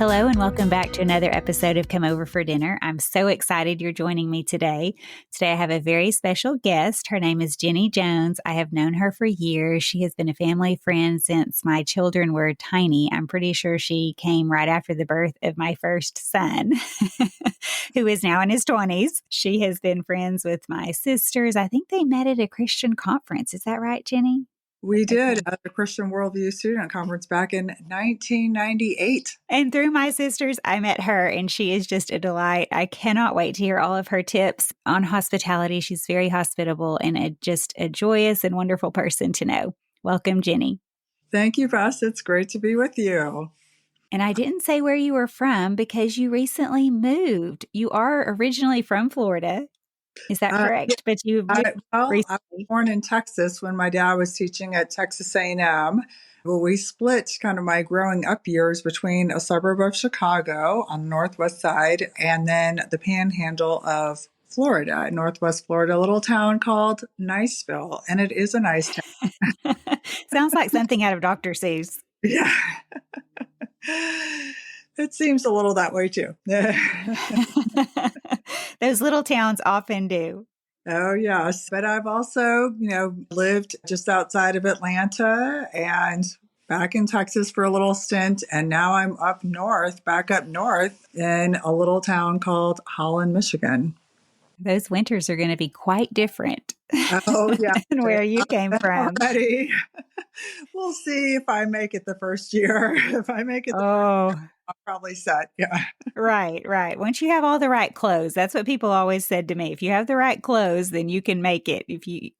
Hello and welcome back to another episode of Come Over for Dinner. I'm so excited you're joining me today. Today I have a very special guest. Her name is Jennie Jones. I have known her for years. She has been a family friend since my children were tiny. I'm pretty sure she came right after the birth of my first son, who is now in his 20s. She has been friends with my sisters. I think they met at a Christian conference. Is that right, Jennie? We did at the Christian Worldview Student Conference back in 1998. And through my sisters, I met her, and she is just a delight. I cannot wait to hear all of her tips on hospitality. She's very hospitable and just a joyous and wonderful person to know. Welcome, Jennie. Thank you, Bess. It's great to be with you. And I didn't say where you were from because you recently moved. You are originally from Florida. Is that correct? But you moved I was recently. born in Texas when my dad was teaching at Texas A&M. Well, we split kind of my growing up years between a suburb of Chicago on the northwest side and then the panhandle of Florida, Northwest Florida, a little town called Niceville. And it is a nice town. Sounds like something out of Dr. Seuss. Yeah. It seems a little that way too. Those little towns often do. Oh, yes. But I've also, lived just outside of Atlanta and back in Texas for a little stint. And now I'm back up north in a little town called Holland, Michigan. Those winters are going to be quite different Oh, yeah. than where you came from. Already. We'll see if I make it the first year. If I make it, I'll probably set. Yeah. Right. Once you have all the right clothes, that's what people always said to me. If you have the right clothes, then you can make it.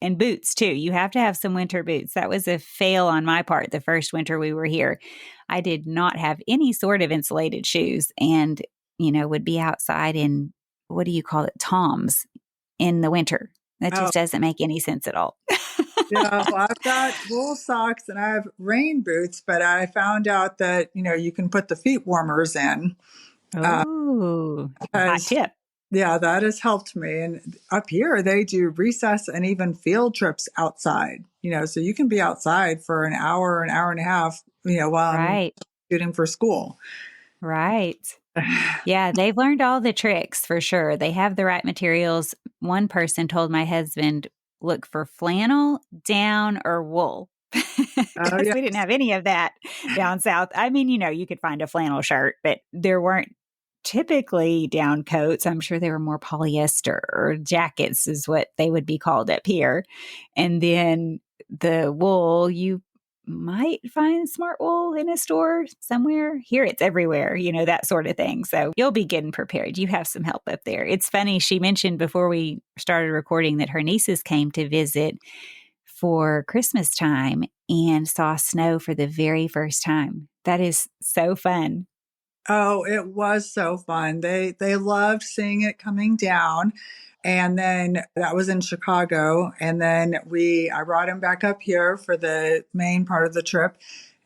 And boots too. You have to have some winter boots. That was a fail on my part the first winter we were here. I did not have any sort of insulated shoes and, would be outside in, what do you call it? Toms in the winter. That just doesn't make any sense at all. Yeah, well, I've got wool socks and I have rain boots, but I found out that, you can put the feet warmers in. Oh, hot tip. Yeah, that has helped me. And up here, they do recess and even field trips outside, so you can be outside for an hour and a half, while I'm shooting for school. Right. Yeah, they've learned all the tricks for sure. They have the right materials. One person told my husband, look for flannel, down, or wool. Because we didn't have any of that down south. I mean, you could find a flannel shirt, but there weren't typically down coats. I'm sure they were more polyester, or jackets is what they would be called up here. And then the wool, you might find smart wool in a store somewhere. Here it's everywhere, that sort of thing. So you'll be getting prepared. You have some help up there. It's funny, she mentioned before we started recording that her nieces came to visit for Christmas time and saw snow for the very first time. That is so fun. Oh, it was so fun. They loved seeing it coming down. And then that was in Chicago. And then I brought him back up here for the main part of the trip.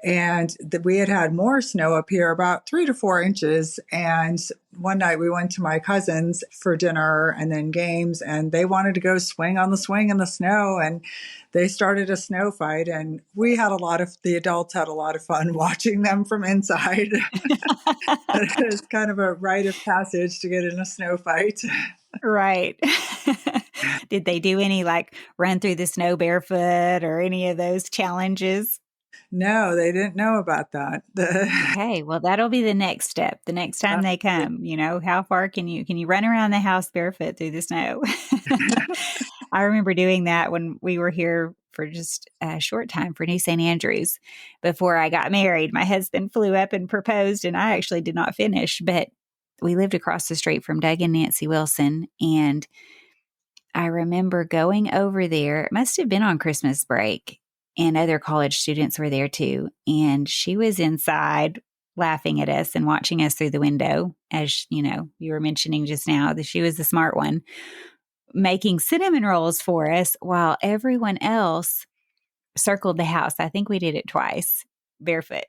And we had more snow up here, about 3 to 4 inches. And one night we went to my cousin's for dinner and then games, and they wanted to go swing on the swing in the snow. And they started a snow fight. And the adults had a lot of fun watching them from inside. It's kind of a rite of passage to get in a snow fight. Right. Did they do any run through the snow barefoot or any of those challenges? No, they didn't know about that. Okay, well, that'll be the next step. The next time they come, how far can you run around the house barefoot through the snow? I remember doing that when we were here for just a short time for New St. Andrews before I got married. My husband flew up and proposed, and I actually did not finish, but we lived across the street from Doug and Nancy Wilson, and I remember going over there. It must have been on Christmas break, and other college students were there too. And she was inside laughing at us and watching us through the window, as you were mentioning just now, that she was the smart one, making cinnamon rolls for us while everyone else circled the house. I think we did it twice, barefoot.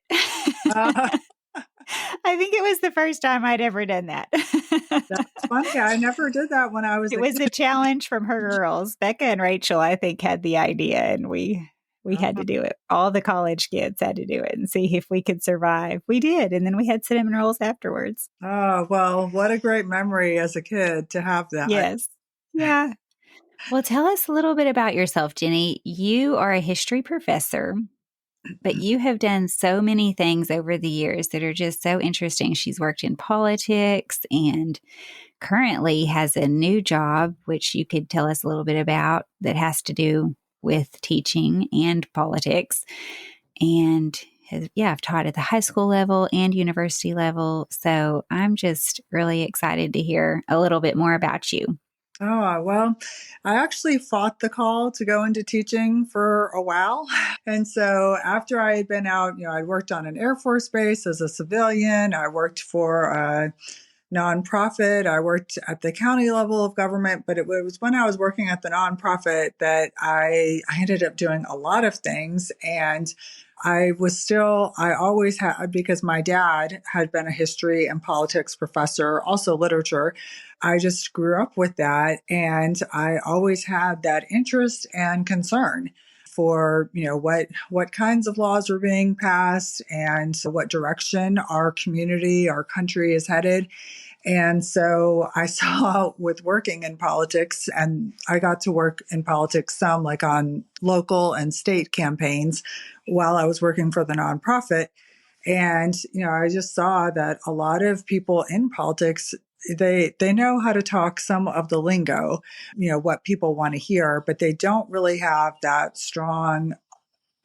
I think it was the first time I'd ever done that. That's funny. I never did that when I was It was a challenge from her girls. Becca and Rachel, I think, had the idea, and we We had to do it. All the college kids had to do it and see if we could survive. We did. And then we had cinnamon rolls afterwards. Oh, well, what a great memory as a kid to have that. Yes. Yeah. Well, tell us a little bit about yourself, Jenny. You are a history professor, but you have done so many things over the years that are just so interesting. She's worked in politics and currently has a new job, which you could tell us a little bit about, that has to do with teaching and politics. And yeah, I've taught at the high school level and university level. So I'm just really excited to hear a little bit more about you. Oh, well, I actually fought the call to go into teaching for a while. And so after I had been out, I'd worked on an Air Force base as a civilian. I worked for a nonprofit. I worked at the county level of government, but it was when I was working at the nonprofit that I ended up doing a lot of things. And I always had, because my dad had been a history and politics professor, also literature. I just grew up with that. And I always had that interest and concern for what kinds of laws were being passed and what direction our community, our country is headed. And so I saw with working in politics, and I got to work in politics some like on local and state campaigns while I was working for the nonprofit. And, I just saw that a lot of people in politics, they know how to talk some of the lingo, what people want to hear, but they don't really have that strong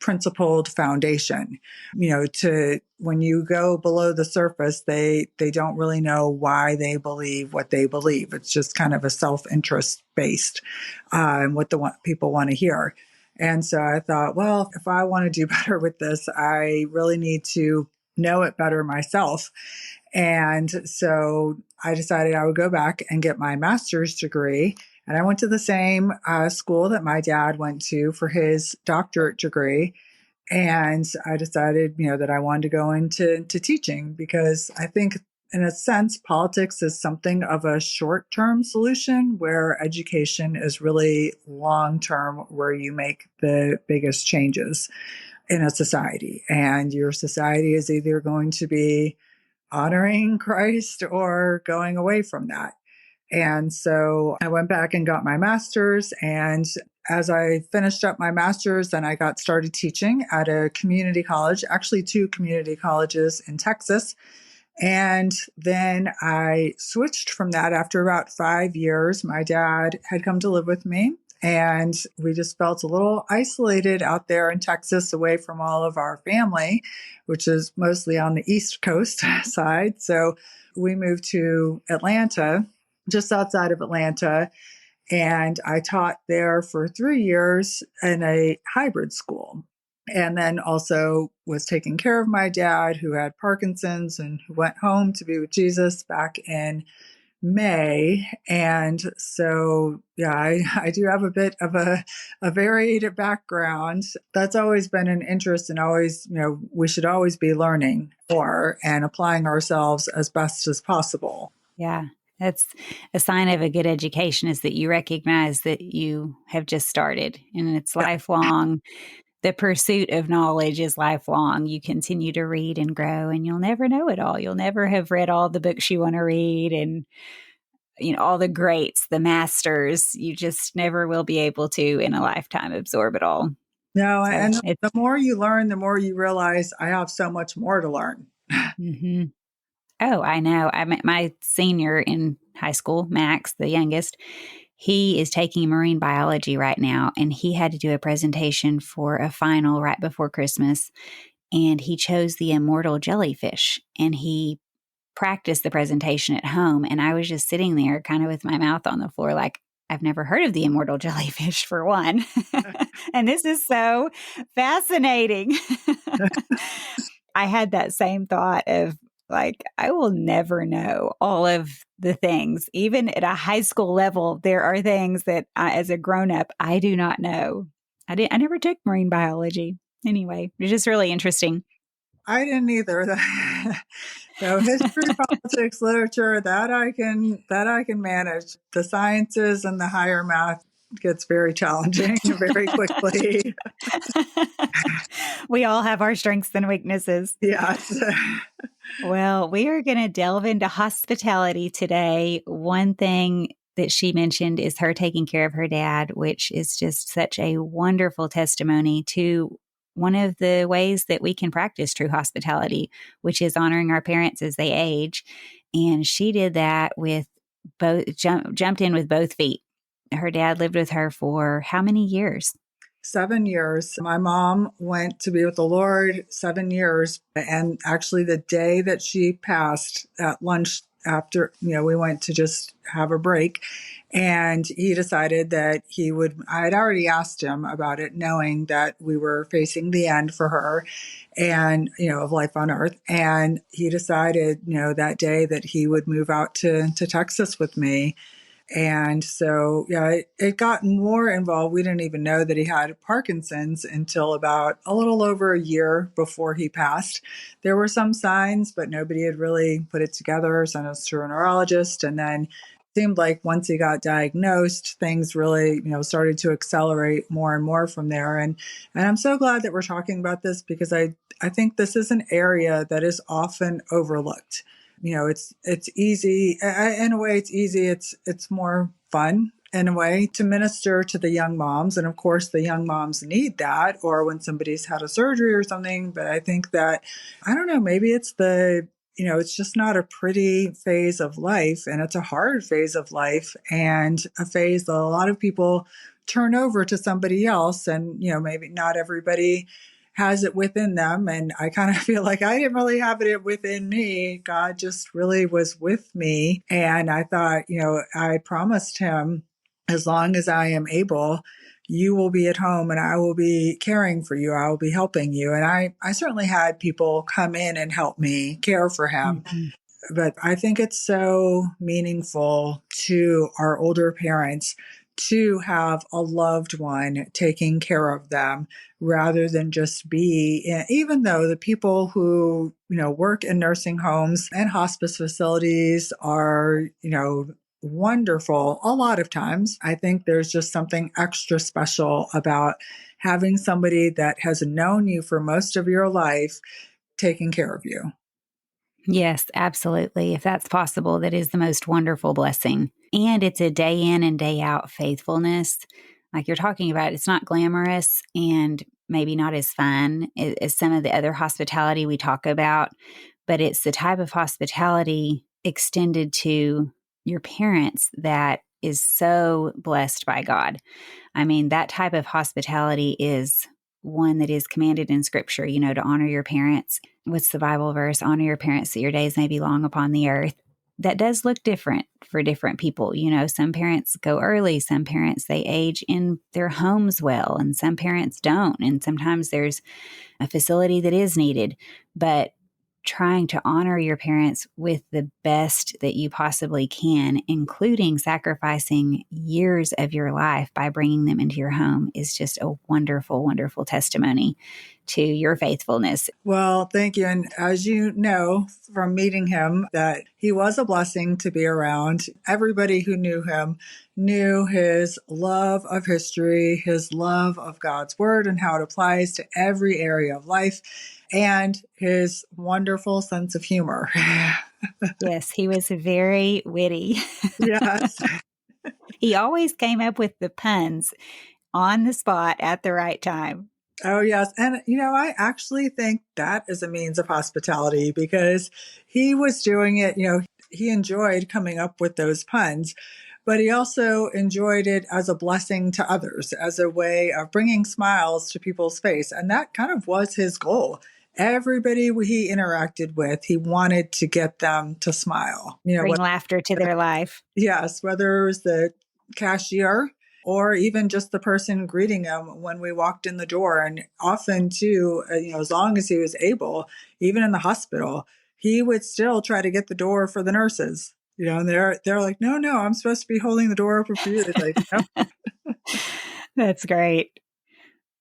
principled foundation. To when you go below the surface, they don't really know why they believe what they believe. It's just kind of a self-interest based, what people want to hear. And so I thought, well, if I want to do better with this, I really need to know it better myself. And so I decided I would go back and get my master's degree. And I went to the same school that my dad went to for his doctorate degree. And I decided, that I wanted to go into teaching because I think, in a sense, politics is something of a short term solution where education is really long term, where you make the biggest changes in a society. And your society is either going to be honoring Christ or going away from that. And so I went back and got my master's. And as I finished up my master's, then I got started teaching at a community college, actually two community colleges in Texas. And then I switched from that after about 5 years. My dad had come to live with me, and we just felt a little isolated out there in Texas, away from all of our family, which is mostly on the East Coast side. So we moved to Atlanta, just outside of Atlanta. And I taught there for 3 years in a hybrid school. And then also was taking care of my dad, who had Parkinson's and who went home to be with Jesus back in May. And so, yeah, I do have a bit of a varied background. That's always been an interest, and always, we should always be learning more and applying ourselves as best as possible. Yeah. That's a sign of a good education, is that you recognize that you have just started and it's Yeah. lifelong. The pursuit of knowledge is lifelong. You continue to read and grow, and you'll never know it all. You'll never have read all the books you want to read, and all the greats, the masters. You just never will be able to in a lifetime absorb it all. No, So and it's the more you learn, the more you realize I have so much more to learn. mhm. Oh, I know. I met my senior in high school, Max, the youngest. He is taking marine biology right now, and he had to do a presentation for a final right before Christmas. And he chose the immortal jellyfish, and he practiced the presentation at home. And I was just sitting there, kind of with my mouth on the floor, like, I've never heard of the immortal jellyfish, for one. And this is so fascinating. I had that same thought of, like, I will never know all of the things. Even at a high school level, there are things that as a grown up, I do not know. I never took marine biology. Anyway, it's just really interesting. I didn't either. So history, politics, literature, that I can manage. The sciences and the higher math, gets very challenging very quickly. We all have our strengths and weaknesses. Yes. Well, we are going to delve into hospitality today. One thing that she mentioned is her taking care of her dad, which is just such a wonderful testimony to one of the ways that we can practice true hospitality, which is honoring our parents as they age. And she did that with jumped in with both feet. Her dad lived with her for how many years? 7 years. My mom went to be with the Lord 7 years. And actually, the day that she passed at lunch, after, we went to just have a break. And he decided that I had already asked him about it, knowing that we were facing the end for her and, of life on earth. And he decided, that day that he would move out to Texas with me. And so, yeah, it got more involved. We didn't even know that he had Parkinson's until about a little over a year before he passed. There were some signs, but nobody had really put it together, sent us to a neurologist. And then it seemed like once he got diagnosed, things really, started to accelerate more and more from there. And I'm so glad that we're talking about this because I think this is an area that is often overlooked. It's easy. In a way, it's easy. It's more fun in a way to minister to the young moms. And of course, the young moms need that, or when somebody's had a surgery or something. But I think that, I don't know, maybe it's just not a pretty phase of life, and it's a hard phase of life, and a phase that a lot of people turn over to somebody else. And, maybe not everybody has it within them. And I kind of feel like I didn't really have it within me. God just really was with me. And I thought, I promised him, as long as I am able, you will be at home and I will be caring for you. I will be helping you. And I certainly had people come in and help me care for him. Mhm. But I think it's so meaningful to our older parents to have a loved one taking care of them rather than just even though the people who, work in nursing homes and hospice facilities are, wonderful. A lot of times, I think there's just something extra special about having somebody that has known you for most of your life taking care of you. Yes, absolutely. If that's possible, that is the most wonderful blessing. And it's a day in and day out faithfulness. Like you're talking about, it's not glamorous and maybe not as fun as some of the other hospitality we talk about, but it's the type of hospitality extended to your parents that is so blessed by God. I mean, that type of hospitality is one that is commanded in scripture, to honor your parents. What's the Bible verse? Honor your parents that your days may be long upon the earth. That does look different for different people. Some parents go early, some parents they age in their homes well, and some parents don't. And sometimes there's a facility that is needed. But trying to honor your parents with the best that you possibly can, including sacrificing years of your life by bringing them into your home, is just a wonderful, wonderful testimony to your faithfulness. Well, thank you. And as you know from meeting him, that he was a blessing to be around. Everybody who knew him knew his love of history, his love of God's word and how it applies to every area of life, and his wonderful sense of humor. Yes, he was very witty. Yes. He always came up with the puns on the spot at the right time. Oh, yes. And, I actually think that is a means of hospitality because he was doing it, he enjoyed coming up with those puns, but he also enjoyed it as a blessing to others, as a way of bringing smiles to people's face. And that kind of was his goal. Everybody he interacted with, he wanted to get them to smile. Bring laughter to their life. Yes, whether it was the cashier or even just the person greeting him when we walked in the door. And often too, as long as he was able, even in the hospital, he would still try to get the door for the nurses. And they're like, no, I'm supposed to be holding the door open for you. It's like, no. That's great.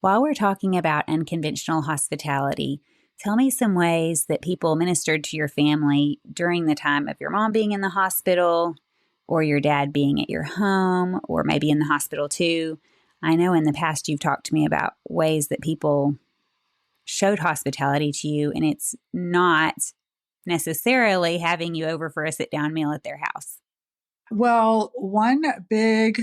While we're talking about unconventional hospitality, tell me some ways that people ministered to your family during the time of your mom being in the hospital or your dad being at your home or maybe in the hospital too. I know in the past you've talked to me about ways that people showed hospitality to you, and it's not necessarily having you over for a sit down meal at their house. Well, one big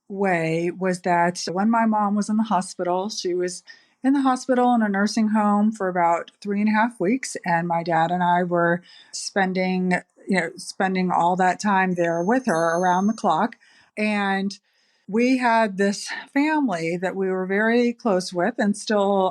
way was that when my mom was in the hospital, she was in the hospital in a nursing home for about 3.5 weeks, and my dad and I were spending, spending all that time there with her around the clock. And we had this family that we were very close with, and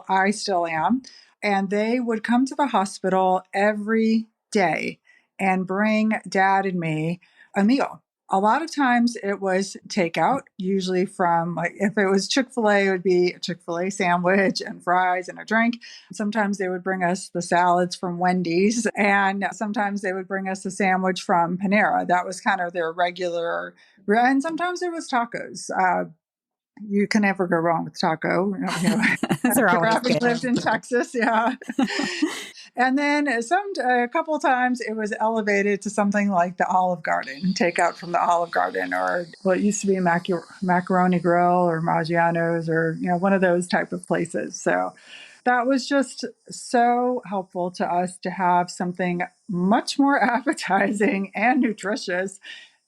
I still am. And they would come to the hospital every day and bring dad and me a meal. A lot of times it was takeout, usually from, like, if it was Chick-fil-A, it would be a Chick-fil-A sandwich and fries and a drink. Sometimes they would bring us the salads from Wendy's, and sometimes they would bring us a sandwich from Panera. That was kind of their regular, and sometimes it was tacos. You can never go wrong with taco. Those are After always having good. lived in Texas, yeah. And then a couple of times it was elevated to something like the Olive Garden, takeout from the Olive Garden, or what used to be Macaroni Grill or Maggiano's, or one of those type of places. So that was just so helpful to us to have something much more appetizing and nutritious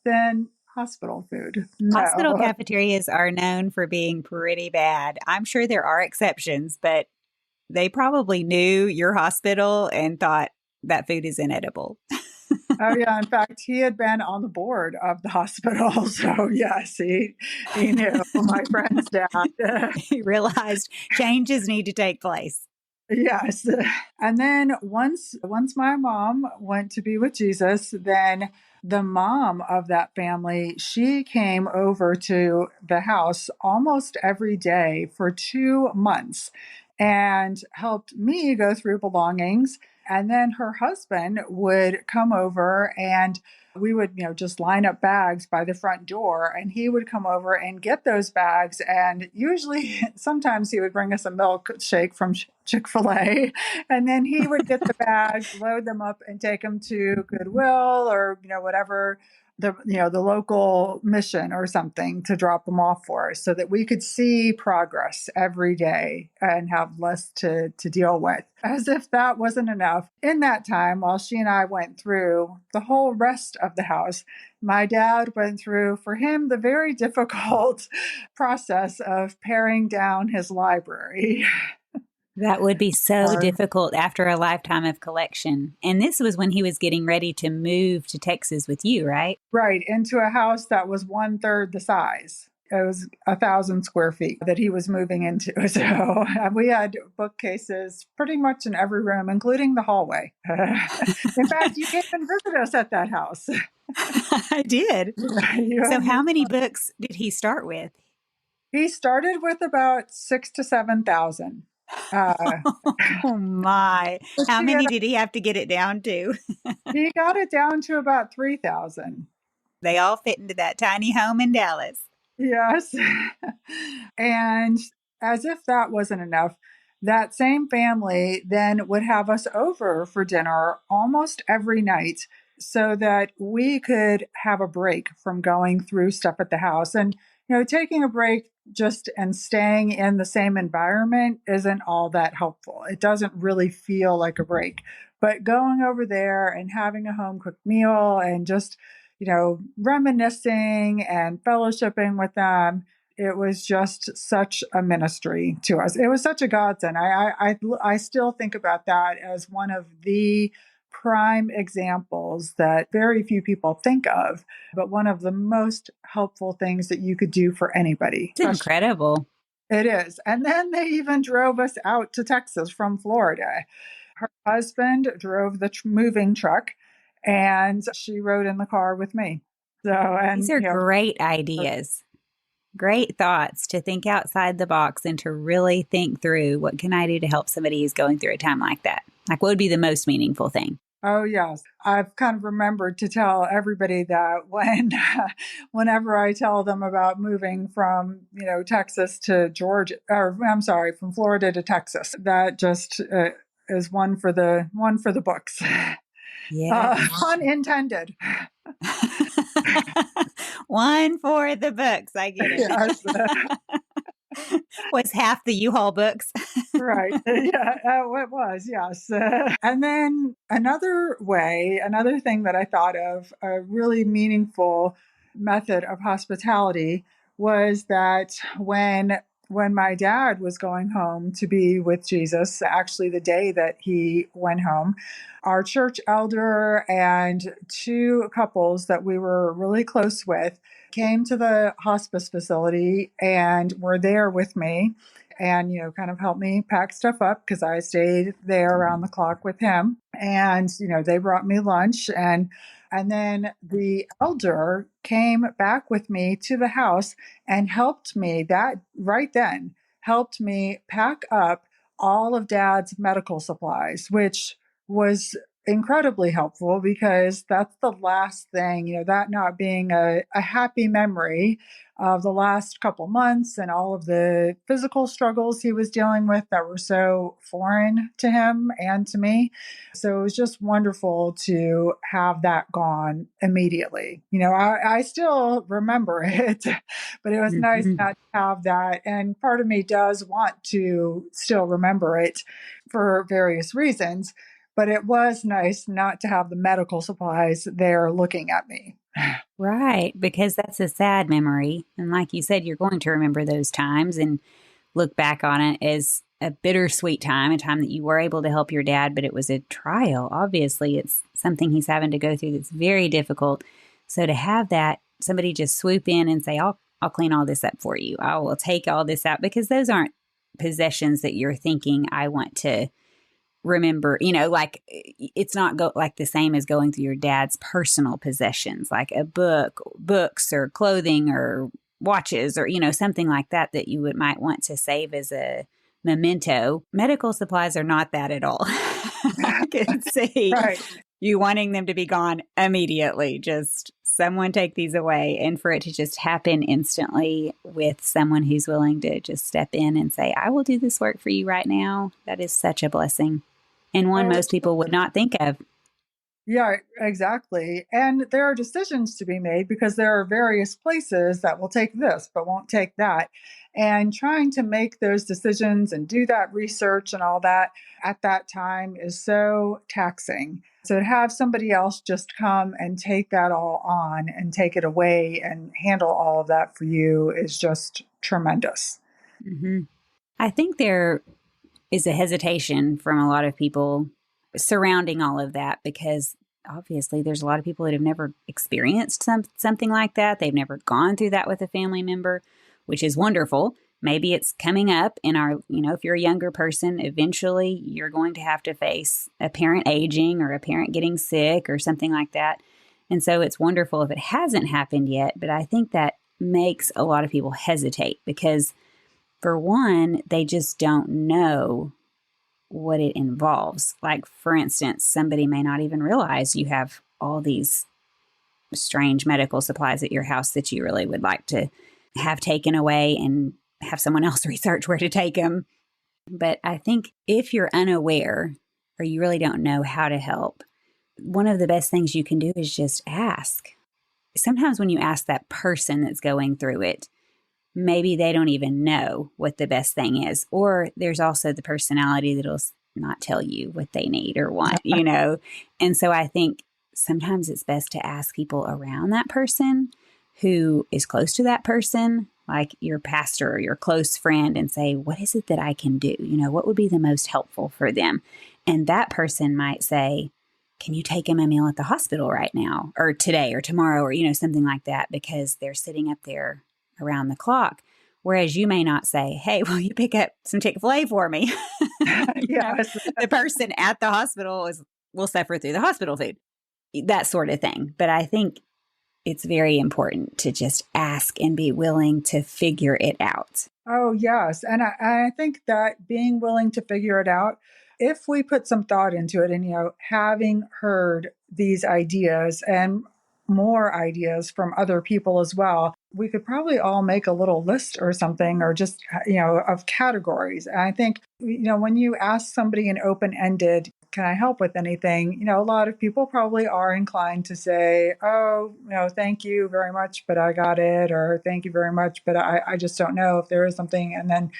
than hospital food. Hospital No. cafeterias are known for being pretty bad. I'm sure there are exceptions, but they probably knew your hospital and thought that food is inedible. Oh yeah, in fact, he had been on the board of the hospital, so yes, he knew my friend's dad. He realized changes need to take place. Yes. And then once my mom went to be with Jesus, then the mom of that family, she came over to the house almost every day for 2 months and helped me go through belongings. And then her husband would come over, and we would, just line up bags by the front door, and he would come over and get those bags. And usually, sometimes he would bring us a milkshake from Chick-fil-A, and then he would get the bags, load them up, and take them to Goodwill, or whatever, the local mission or something, to drop them off for us, so that we could see progress every day and have less to deal with. As if that wasn't enough, in that time while she and I went through the whole rest of the house, my dad went through, for him, the very difficult process of paring down his library. That would be so Uh, difficult after a lifetime of collection. And this was when he was getting ready to move to Texas with you, right? right, into a house that was 1/3 the size. It was 1,000 square feet that he was moving into. So we had bookcases pretty much in every room, including the hallway. In fact, you came and visited us at that house. I did. You So, and your how many son. books did he start with? He started with about 6 to 7,000. Uh, Oh my. How he, many did he have to get it down to? he got it down to about 3,000. They all fit into that tiny home in Dallas. Yes. And as if that wasn't enough, that same family then would have us over for dinner almost every night, so that we could have a break from going through stuff at the house. And, taking a break just and staying in the same environment isn't all that helpful. It doesn't really feel like a break. But going over there and having a home cooked meal and just, reminiscing and fellowshipping with them, it was just such a ministry to us. It was such a godsend. I still think about that as one of the prime examples that very few people think of, but one of the most helpful things that you could do for anybody. It's incredible. It is. And then they even drove us out to Texas from Florida. Her husband drove the moving truck, and she rode in the car with me. So, These and, are great ideas, great thoughts to think outside the box and to really think through what can I do to help somebody who's going through a time like that? Like, what would be the most meaningful thing? oh yes, I've kind of remembered to tell everybody that whenever I tell them about moving from, Texas to Georgia, or I'm sorry, from Florida to Texas, that just is one for the books. Yeah. Pun intended. One for the books. I get it. Yes. Was half the U-Haul books. Right. Yeah, it was, yes. And then another thing that I thought of, a really meaningful method of hospitality was that when my dad was going home to be with Jesus, actually the day that he went home, our church elder and two couples that we were really close with came to the hospice facility and were there with me and kind of helped me pack stuff up because I stayed there around the clock with him. And they brought me lunch, and then the elder came back with me to the house and helped me that right then helped me pack up all of Dad's medical supplies, which was incredibly helpful because that's the last thing, that not being a happy memory of the last couple months and all of the physical struggles he was dealing with that were so foreign to him and to me. So it was just wonderful to have that gone immediately. I still remember it, but it was nice Mhm. not to have that. And part of me does want to still remember it for various reasons, but it was nice not to have the medical supplies there looking at me. Right, because that's a sad memory. And like you said, you're going to remember those times and look back on it as a bittersweet time, a time that you were able to help your dad, but it was a trial. Obviously, it's something he's having to go through that's very difficult. So to have that, somebody just swoop in and say, I'll clean all this up for you. I will take all this out, because those aren't possessions that you're thinking I want to remember, like it's not like the same as going through your dad's personal possessions, like a books or clothing or watches or, something like that you might want to save as a memento. Medical supplies are not that at all. I can see Right. you wanting them to be gone immediately. Just someone take these away, and for it to just happen instantly with someone who's willing to just step in and say, I will do this work for you right now. That is such a blessing, and one Oh, most people would not think of. yeah, exactly. And there are decisions to be made because there are various places that will take this but won't take that. And trying to make those decisions and do that research and all that at that time is so taxing. So to have somebody else just come and take that all on and take it away and handle all of that for you is just tremendous. Hmm. I think there is a hesitation from a lot of people surrounding all of that, because obviously there's a lot of people that have never experienced something like that. They've never gone through that with a family member, which is wonderful. Maybe it's coming up in our, if you're a younger person, eventually you're going to have to face a parent aging or a parent getting sick or something like that. And so it's wonderful if it hasn't happened yet. But I think that makes a lot of people hesitate because, for one, they just don't know what it involves. Like, for instance, somebody may not even realize you have all these strange medical supplies at your house that you really would like to have taken away and have someone else research where to take them. But I think if you're unaware or you really don't know how to help, one of the best things you can do is just ask. Sometimes when you ask that person that's going through it, maybe they don't even know what the best thing is. Or there's also the personality that'll not tell you what they need or want. And so I think sometimes it's best to ask people around that person who is close to that person, like your pastor or your close friend, and say, what is it that I can do? What would be the most helpful for them? And that person might say, can you take them a meal at the hospital right now or today or tomorrow or, something like that, because they're sitting up there around the clock. Whereas you may not say, hey, will you pick up some Chick-fil-A for me? Yes. The person at the hospital will suffer through the hospital food, that sort of thing. But I think it's very important to just ask and be willing to figure it out. Oh, yes. And I think that being willing to figure it out, if we put some thought into it and, having heard these ideas and more ideas from other people as well, we could probably all make a little list or something, or just, of categories. And I think, when you ask somebody an open ended can I help with anything? A lot of people probably are inclined to say, oh, thank you very much, but I got it, or thank you very much, but I just don't know if there is something. And then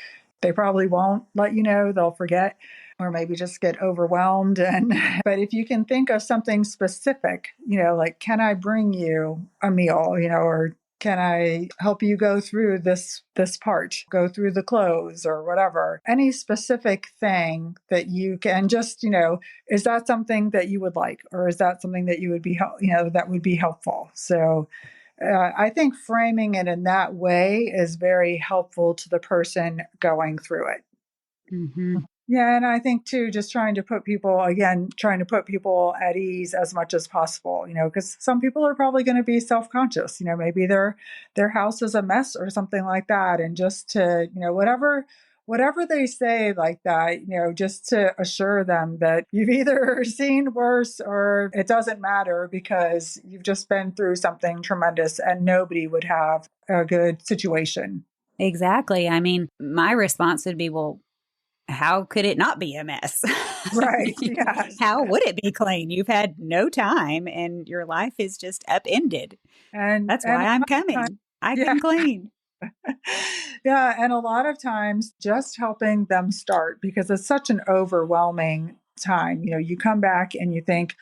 they probably won't let you know, they'll forget or maybe just get overwhelmed. And but if you can think of something specific, like, can I bring you a meal, or can I help you go through this part, go through the clothes or whatever? Any specific thing that you can just, is that something that you would like, or is that something that you would be, that would be helpful? So I think framing it in that way is very helpful to the person going through it. Mm-hmm. Yeah, and I think too, just trying to put people at ease as much as possible, because some people are probably going to be self-conscious, maybe their house is a mess or something like that. And just to, whatever they say like that, just to assure them that you've either seen worse or it doesn't matter because you've just been through something tremendous and nobody would have a good situation. Exactly. I mean, my response would be, well, how could it not be a mess? Right. Yes. How would it be clean? You've had no time and your life is just upended. That's And why a I'm lot of times, coming. I yeah. can clean. Yeah, and a lot of times just helping them start because it's such an overwhelming time. You come back and you think,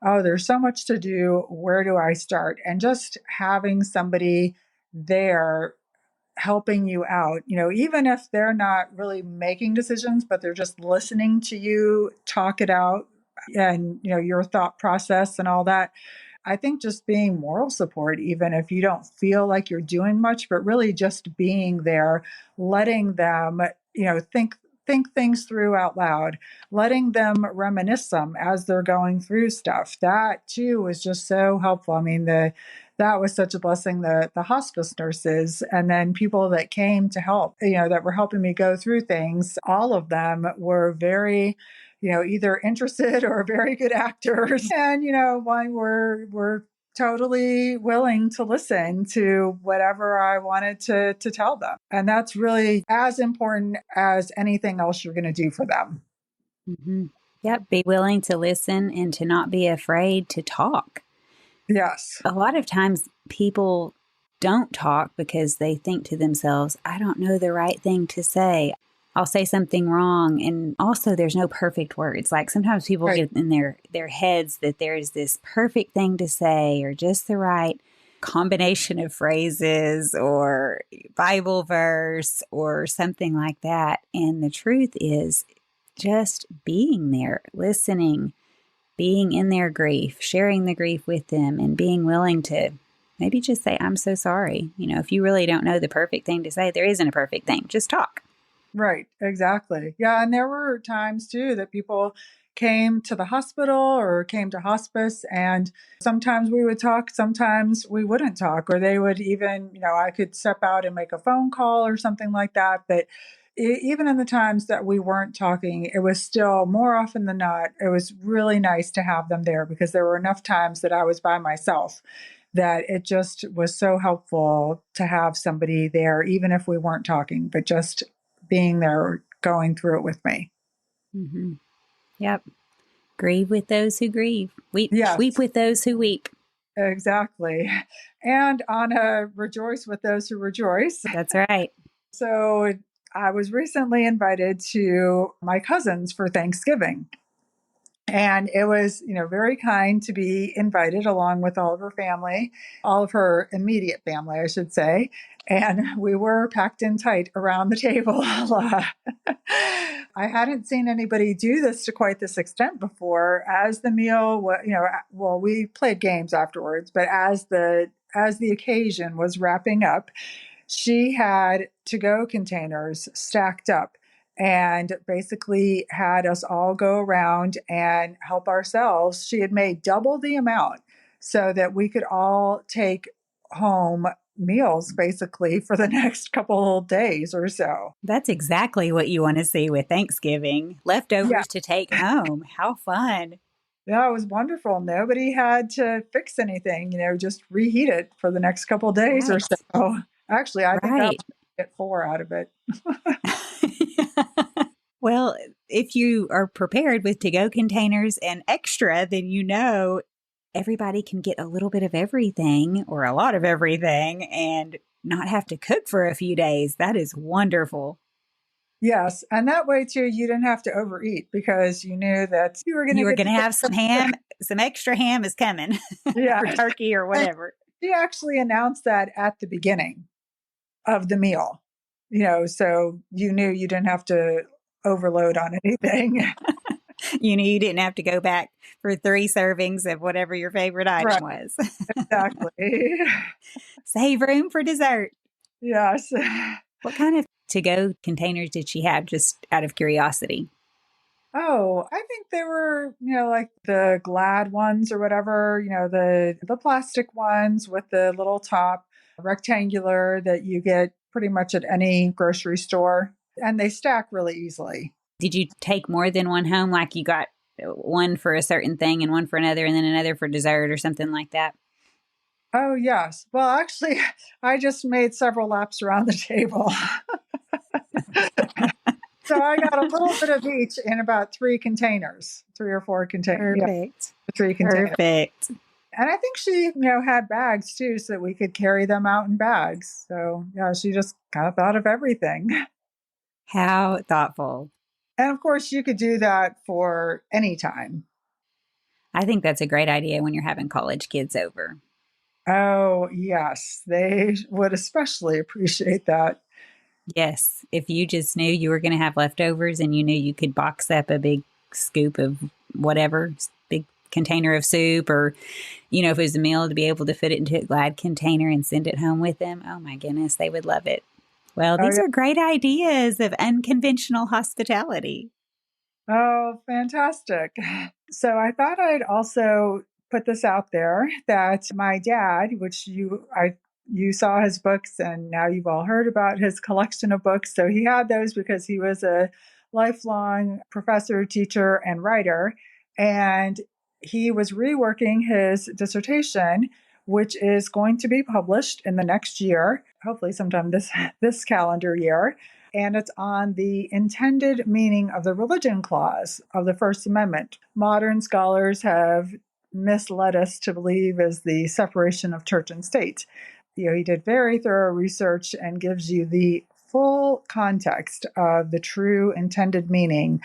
oh, there's so much to do. Where do I start? And just having somebody there helping you out, even if they're not really making decisions, but they're just listening to you talk it out and, your thought process and all that. I think just being moral support, even if you don't feel like you're doing much, but really just being there, letting them, think things through out loud, letting them reminisce some as they're going through stuff. That too was just so helpful. I mean, that was such a blessing. The hospice nurses and then people that came to help, that were helping me go through things, all of them were very, either interested or very good actors. And, one were totally willing to listen to whatever I wanted to tell them. And that's really as important as anything else you're going to do for them. Hmm. Yep. Be willing to listen and to not be afraid to talk. Yes. A lot of times people don't talk because they think to themselves, I don't know the right thing to say. I'll say something wrong. And also, there's no perfect words. Like sometimes people Right. get in their heads that there's this perfect thing to say or just the right combination of phrases or Bible verse or something like that. And the truth is just being there, listening, being in their grief, sharing the grief with them, and being willing to maybe just say, I'm so sorry. If you really don't know the perfect thing to say, there isn't a perfect thing. Just talk. Right, exactly. Yeah, and there were times too that people came to the hospital or came to hospice, and sometimes we would talk, sometimes we wouldn't talk, or they would even, I could step out and make a phone call or something like that. But even in the times that we weren't talking, it was still more often than not, it was really nice to have them there because there were enough times that I was by myself that it just was so helpful to have somebody there, even if we weren't talking, but just being there, going through it with me. Hmm. Yep. Grieve with those who grieve. Weep Yes, with those who weep. exactly. And on a rejoice with those who rejoice. That's right. So I was recently invited to my cousins for Thanksgiving. And it was, very kind to be invited along with all of her family, all of her immediate family, I should say. And we were packed in tight around the table. I hadn't seen anybody do this to quite this extent before. As the meal, well, we played games afterwards, but as the occasion was wrapping up, she had to go containers stacked up and basically had us all go around and help ourselves. She had made double the amount so that we could all take home meals basically for the next couple days or so. That's exactly what you want to see with Thanksgiving. Yeah. Leftovers to take home. How fun. Yeah, it was wonderful. Nobody had to fix anything, just reheat it for the next couple days or Right. so. Actually, I think I Right. might get 4 out of it. Well, If you are prepared with to-go containers and extra, then everybody can get a little bit of everything or a lot of everything and not have to cook for a few days. That is wonderful. Yes. And that way, too, you didn't have to overeat because you knew that you were going to You are get going to to have get some ham, some extra ham is coming Yeah. for turkey or And whatever. she actually announced that at the beginning of the meal, so you knew you didn't have to overload on anything. You didn't have to go back for 3 servings of whatever your favorite Right. item was. Exactly. Save room for dessert. Yes. What kind of to-go containers did she have, just out of curiosity? Oh, I think they were, like the Glad ones or whatever, the plastic ones with the little top, rectangular that you get pretty much at any grocery store, and they stack really easily. Did you take more than one home? Like you got one for a certain thing and one for another, and then another for dessert or something like that? Oh, yes. Well, actually, I just made several laps around the table. So I got a little bit of each in about 3 or 4 containers. Yeah, Perfect. 3 containers. Perfect. And I think she, had bags too, so that we could carry them out in bags. So yeah, she just kind of thought of everything. How thoughtful. And of course, you could do that for any time. I think that's a great idea when you're having college kids over. Oh, yes. They would especially appreciate that. Yes. If you just knew you were going to have leftovers and you knew you could box up a big scoop of whatever, big container of soup, or, if it was a meal, to be able to fit it into a Glad container and send it home with them. Oh my goodness, they would love it. Well, Oh, these yeah. are great ideas of unconventional hospitality. Oh, fantastic. So I thought I'd also put this out there that my dad, which you saw his books and now you've all heard about his collection of books. So he had those because he was a lifelong professor, teacher, and writer. And he was reworking his dissertation, which is going to be published in the next year, hopefully sometime this calendar year, and it's on the intended meaning of the religion clause of the First Amendment. Modern scholars have misled us to believe is the separation of church and state. He did very thorough research and gives you the full context of the true intended meaning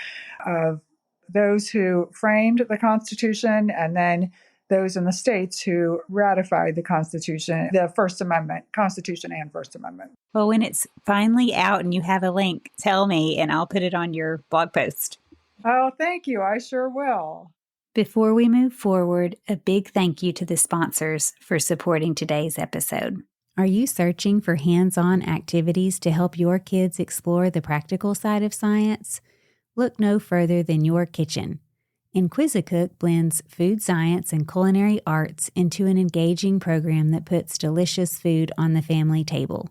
of those who framed the Constitution and then those in the states who ratified the Constitution, the First Amendment, Constitution and First Amendment. Well, when it's finally out and you have a link, tell me and I'll put it on your blog post. Oh, thank you. I sure will. Before we move forward, a big thank you to the sponsors for supporting today's episode. Are you searching for hands-on activities to help your kids explore the practical side of science? Look no further than your kitchen. Inquisicook blends food science and culinary arts into an engaging program that puts delicious food on the family table.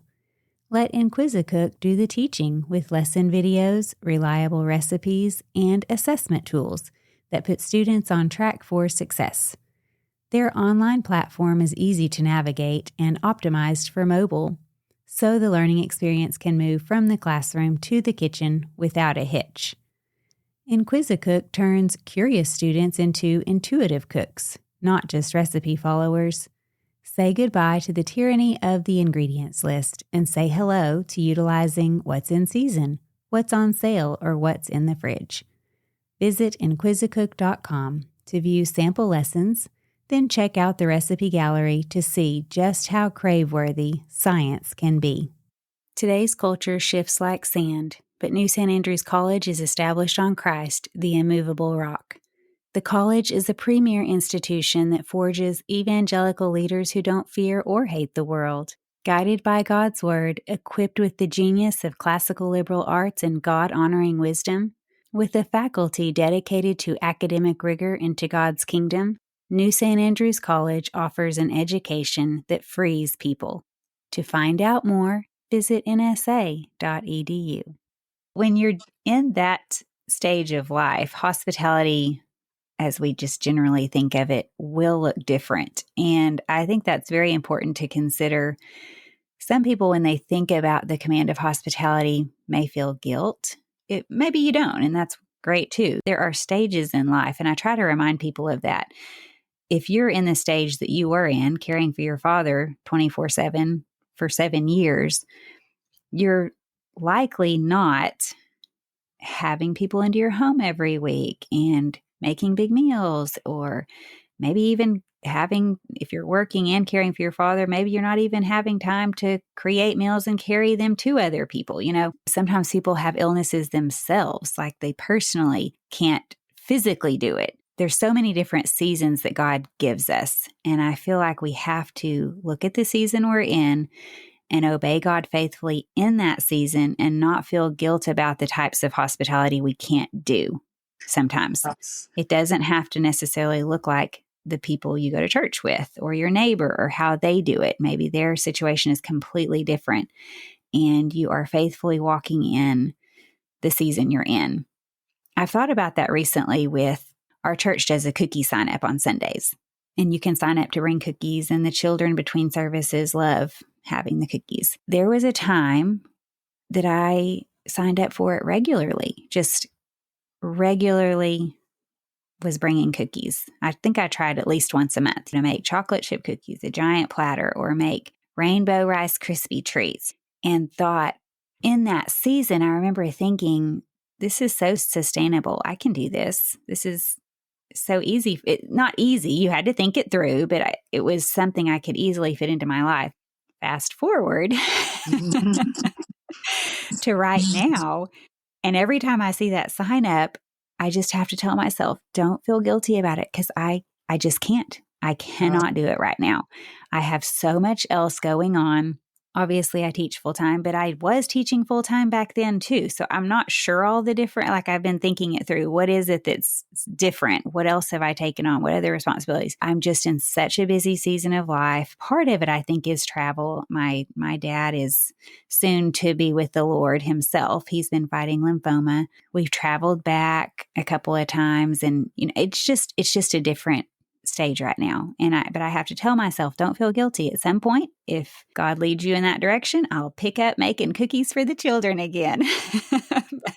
Let Inquisicook do the teaching with lesson videos, reliable recipes, and assessment tools that put students on track for success. Their online platform is easy to navigate and optimized for mobile, so the learning experience can move from the classroom to the kitchen without a hitch. Inquisicook turns curious students into intuitive cooks, not just recipe followers. Say goodbye to the tyranny of the ingredients list and say hello to utilizing what's in season, what's on sale, or what's in the fridge. Visit inquisicook.com to view sample lessons, then check out the recipe gallery to see just how crave-worthy science can be. Today's culture shifts like sand, but New St. Andrews College is established on Christ, the immovable rock. The college is a premier institution that forges evangelical leaders who don't fear or hate the world. Guided by God's Word, equipped with the genius of classical liberal arts and God-honoring wisdom, with a faculty dedicated to academic rigor and to God's kingdom, New St. Andrews College offers an education that frees people. To find out more, visit nsa.edu. When you're in that stage of life, hospitality, as we just generally think of it, will look different. And I think that's very important to consider. Some people, when they think about the command of hospitality, may feel guilt. Maybe you don't, and that's great too. There are stages in life, and I try to remind people of that. If you're in the stage that you were in, caring for your father 24/7 for 7 years, you're likely not having people into your home every week and making big meals, or maybe even having, if you're working and caring for your father, maybe you're not even having time to create meals and carry them to other people. Sometimes people have illnesses themselves, like they personally can't physically do it. There's so many different seasons that God gives us. And I feel like we have to look at the season we're in and obey God faithfully in that season and not feel guilt about the types of hospitality we can't do sometimes. Yes. It doesn't have to necessarily look like the people you go to church with or your neighbor or how they do it. Maybe their situation is completely different and you are faithfully walking in the season you're in. I've thought about that recently with our church does a cookie sign up on Sundays. And you can sign up to bring cookies, and the children between services love having the cookies. There was a time that I signed up for it regularly, just regularly was bringing cookies. I think I tried at least once a month to make chocolate chip cookies, a giant platter, or make rainbow Rice Krispie treats, and thought in that season, I remember thinking, this is so sustainable. I can do this. This is so easy. Not easy. You had to think it through, but it was something I could easily fit into my life. Fast forward to right now. And every time I see that sign up, I just have to tell myself, don't feel guilty about it because I just can't. I cannot do it right now. I have so much else going on. Obviously, I teach full time, but I was teaching full time back then too. So I'm not sure all the different, like I've been thinking it through. What is it that's different? What else have I taken on? What other responsibilities? I'm just in such a busy season of life. Part of it, I think, is travel. My dad is soon to be with the Lord himself. He's been fighting lymphoma. We've traveled back a couple of times, and it's just a different stage right now. But I have to tell myself, don't feel guilty. At some point, if God leads you in that direction, I'll pick up making cookies for the children again.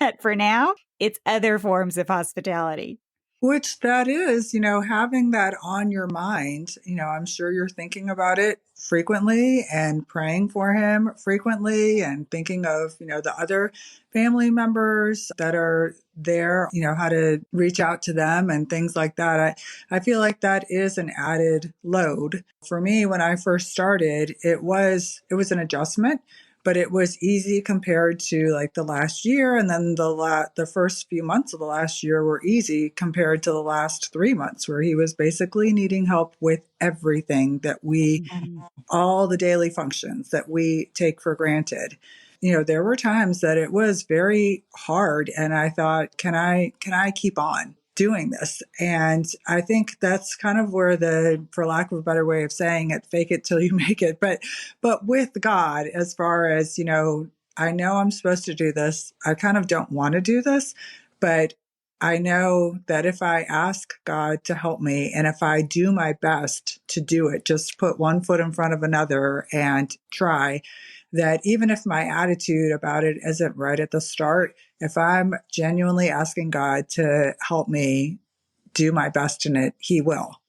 But for now, it's other forms of hospitality. Which that is, having that on your mind, I'm sure you're thinking about it frequently and praying for him frequently and thinking of, the other family members that are there, how to reach out to them and things like that. I feel like that is an added load. For me, when I first started, it was an adjustment, but it was easy compared to like the last year. And then the first few months of the last year were easy compared to the last 3 months, where he was basically needing help with everything all the daily functions that we take for granted. There were times that it was very hard, and I thought, can I keep on doing this? And I think that's kind of where for lack of a better way of saying it, fake it till you make it. But with God, as far as, I know I'm supposed to do this. I kind of don't want to do this, but I know that if I ask God to help me and if I do my best to do it, just put one foot in front of another and try, that even if my attitude about it isn't right at the start, if I'm genuinely asking God to help me do my best in it, he will.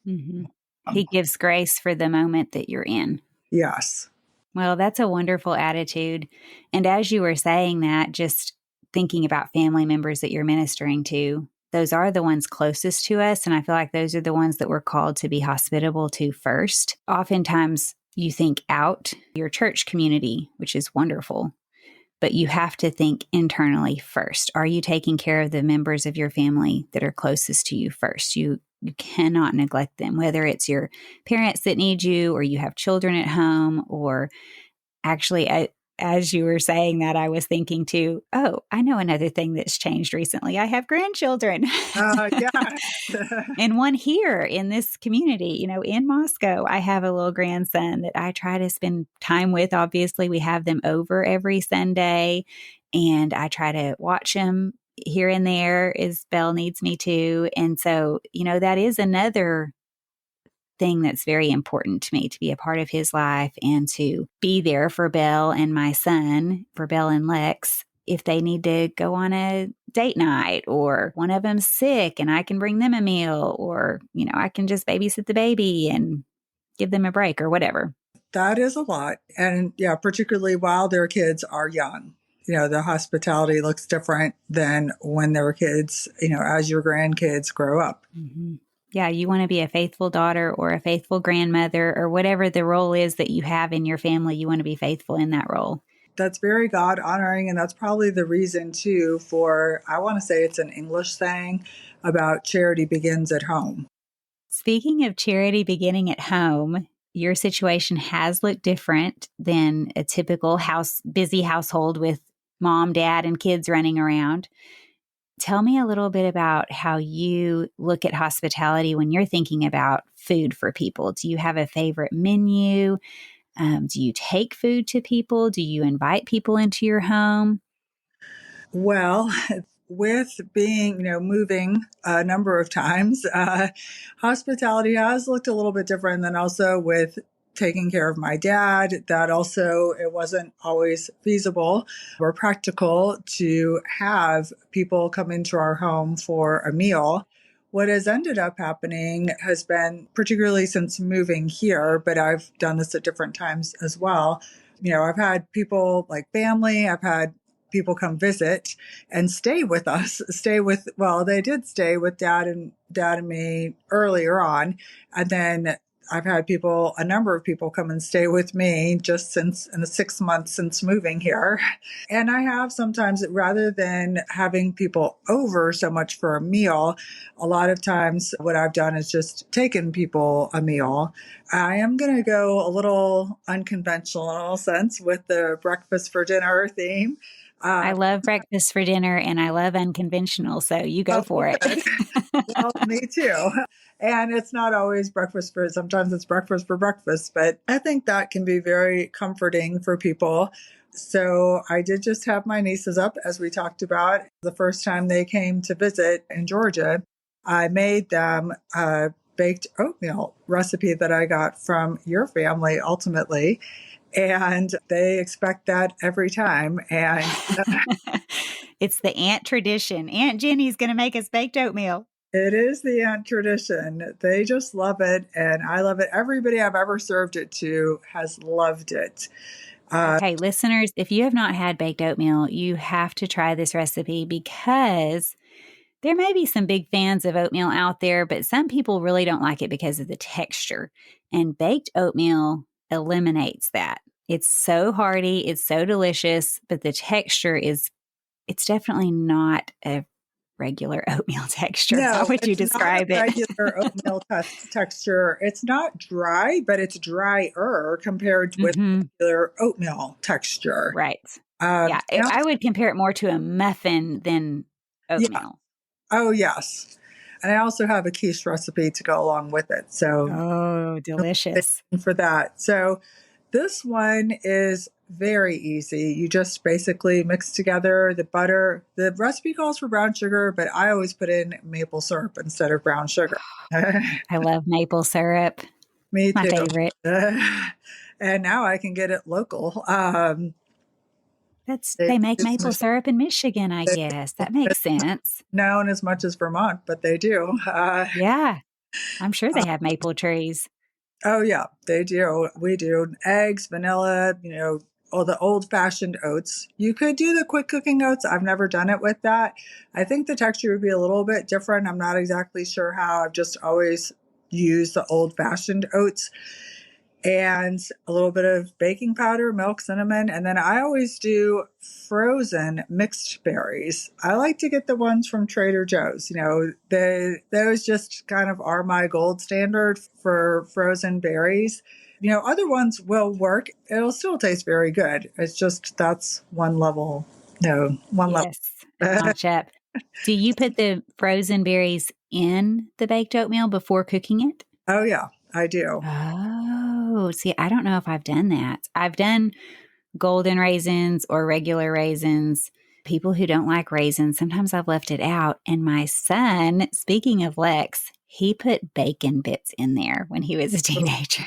Mm-hmm. He gives grace for the moment that you're in. Yes. Well, that's a wonderful attitude. And as you were saying that, just thinking about family members that you're ministering to, those are the ones closest to us. And I feel like those are the ones that we're called to be hospitable to first. Oftentimes, you think out your church community, which is wonderful, but you have to think internally first. Are you taking care of the members of your family that are closest to you first? You cannot neglect them, whether it's your parents that need you or you have children at home, or actually, as you were saying that, I was thinking too, oh, I know another thing that's changed recently. I have grandchildren. Yeah. And one here in this community, in Moscow, I have a little grandson that I try to spend time with. Obviously, we have them over every Sunday, and I try to watch him here and there as Belle needs me to. And so, that is another thing that's very important to me, to be a part of his life and to be there for Belle and my son, for Belle and Lex. if they need to go on a date night or one of them's sick and I can bring them a meal or, I can just babysit the baby and give them a break or whatever. That is a lot. And yeah, particularly while their kids are young. The hospitality looks different than when they were kids, as your grandkids grow up. Mm-hmm. Yeah, you want to be a faithful daughter or a faithful grandmother or whatever the role is that you have in your family. You want to be faithful in that role. That's very God honoring. And that's probably the reason, too, for I want to say it's an English saying about charity begins at home. Speaking of charity beginning at home, your situation has looked different than a typical busy household with mom, dad, and kids running around. Tell me a little bit about how you look at hospitality when you're thinking about food for people. Do you have a favorite menu? Do you take food to people? Do you invite people into your home? Well, with being, moving a number of times, hospitality has looked a little bit different than also with taking care of my dad. That also, it wasn't always feasible or practical to have people come into our home for a meal. What has ended up happening has been, particularly since moving here, but I've done this at different times as well. I've had people like family, I've had people come visit and stay with us, they did stay with dad and me earlier on. And then I've had a number of people come and stay with me just since in the 6 months since moving here. And I have sometimes, rather than having people over so much for a meal, a lot of times what I've done is just taken people a meal. I am going to go a little unconventional in a sense with the breakfast for dinner theme. I love breakfast for dinner and I love unconventional, so you go Oh, for it. good. Well, me too. And it's not always sometimes it's breakfast for breakfast, but I think that can be very comforting for people. So I did just have my nieces up, as we talked about. The first time they came to visit in Georgia, I made them a baked oatmeal recipe that I got from your family ultimately. And they expect that every time. And It's the aunt tradition. Aunt Jenny's going to make us baked oatmeal. it is the aunt tradition. They just love it, and I love it. Everybody I've ever served it to has loved it. Okay, listeners, if you have not had baked oatmeal, you have to try this recipe because there may be some big fans of oatmeal out there, but some people really don't like it because of the texture. And baked oatmeal eliminates that. It's so hearty, it's so delicious, but the texture it's definitely not a regular oatmeal texture. How No, would you it's not a describe it? regular oatmeal texture. It's not dry, but it's drier compared with Hmm. regular oatmeal texture. Right. Yeah. And I would compare it more to a muffin than yeah. oatmeal. Oh, yes. And I also have a quiche recipe to go along with it. So Oh, delicious. for that. So this one is very easy. You just basically mix together the butter. The recipe calls for brown sugar, but I always put in maple syrup instead of brown sugar. I love maple syrup. Me It's my too. favorite. And now I can get it local. They make It's maple syrup in Michigan, I guess. That makes sense. known as much as Vermont, but they do. Yeah. I'm sure they have maple trees. Oh, yeah, they do. We do. Eggs, vanilla, all the old fashioned oats. You could do the quick cooking oats. I've never done it with that. I think the texture would be a little bit different. I'm not exactly sure how. I've just always used the old fashioned oats and a little bit of baking powder, milk, cinnamon. And then I always do frozen mixed berries. I like to get the ones from Trader Joe's. Those just kind of are my gold standard for frozen berries. Other ones will work. It'll still taste very good. It's just that's one level. No, one level. Yes, a notch up. Do you put the frozen berries in the baked oatmeal before cooking it? Oh, yeah, I do. Oh, see, I don't know if I've done that. I've done golden raisins or regular raisins. People who don't like raisins, sometimes I've left it out. And my son, speaking of Lex, he put bacon bits in there when he was a teenager.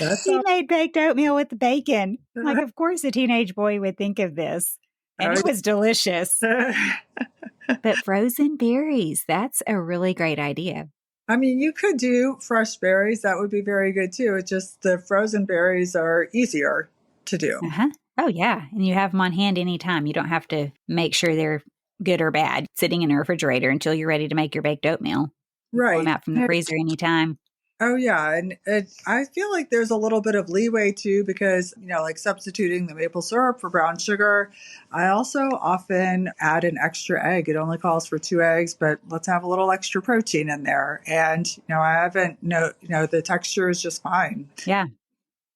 That's He all. made baked oatmeal with the bacon. Like, of course, a teenage boy would think of this. And it was delicious. But frozen berries, that's a really great idea. I mean, you could do fresh berries. That would be very good too. It's just the frozen berries are easier to do. Uh-huh. Oh, yeah. And you have them on hand anytime. You don't have to make sure they're good or bad sitting in a refrigerator until you're ready to make your baked oatmeal. You pull them Right. out from the freezer anytime. Oh, yeah. And I feel like there's a little bit of leeway too, because, like substituting the maple syrup for brown sugar. I also often add an extra egg. It only calls for 2 eggs, but let's have a little extra protein in there. And, I haven't, the texture is just fine. Yeah.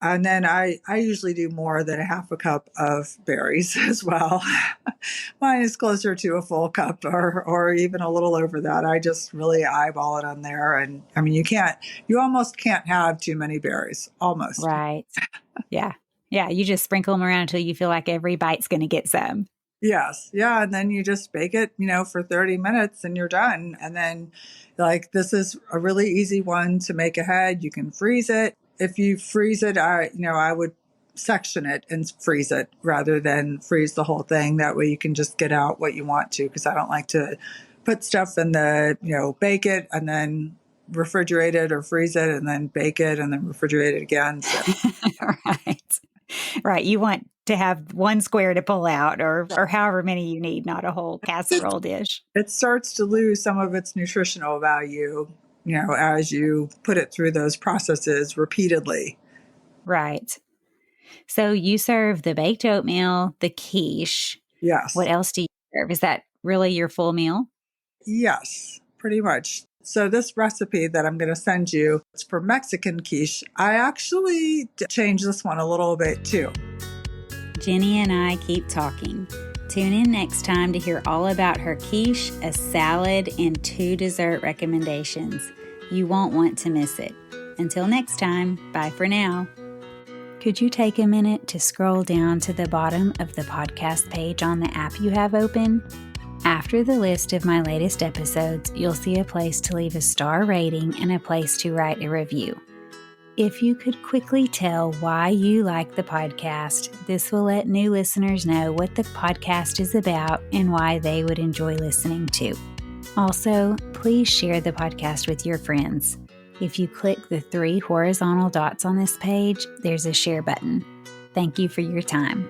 And then I usually do more than a half a cup of berries as well. Mine is closer to a full cup or even a little over that. I just really eyeball it on there. And I mean, you almost can't have too many berries. Almost. Right. Yeah. Yeah. You just sprinkle them around until you feel like every bite's going to get some. Yes. Yeah. And then you just bake it, for 30 minutes and you're done. And then this is a really easy one to make ahead. You can freeze it. If you freeze it, I would section it and freeze it rather than freeze the whole thing. That way you can just get out what you want to, because I don't like to put stuff in bake it and then refrigerate it, or freeze it and then bake it and then refrigerate it again. So. Right. Right. You want to have one square to pull out or however many you need, not a whole casserole dish. It starts to lose some of its nutritional value, as you put it through those processes repeatedly. Right. So you serve the baked oatmeal, the quiche. What Yes. else do you serve? Is that really your full meal? Yes, pretty much. So this recipe that I'm going to send you, it's for Mexican quiche. I actually changed this one a little bit too. Jennie and I keep talking. Tune in next time to hear all about her quiche, a salad, and 2 dessert recommendations. You won't want to miss it. Until next time, bye for now. Could you take a minute to scroll down to the bottom of the podcast page on the app you have open? After the list of my latest episodes, you'll see a place to leave a star rating and a place to write a review. If you could quickly tell why you like the podcast, this will let new listeners know what the podcast is about and why they would enjoy listening to. Also, please share the podcast with your friends. If you click the 3 horizontal dots on this page, there's a share button. Thank you for your time.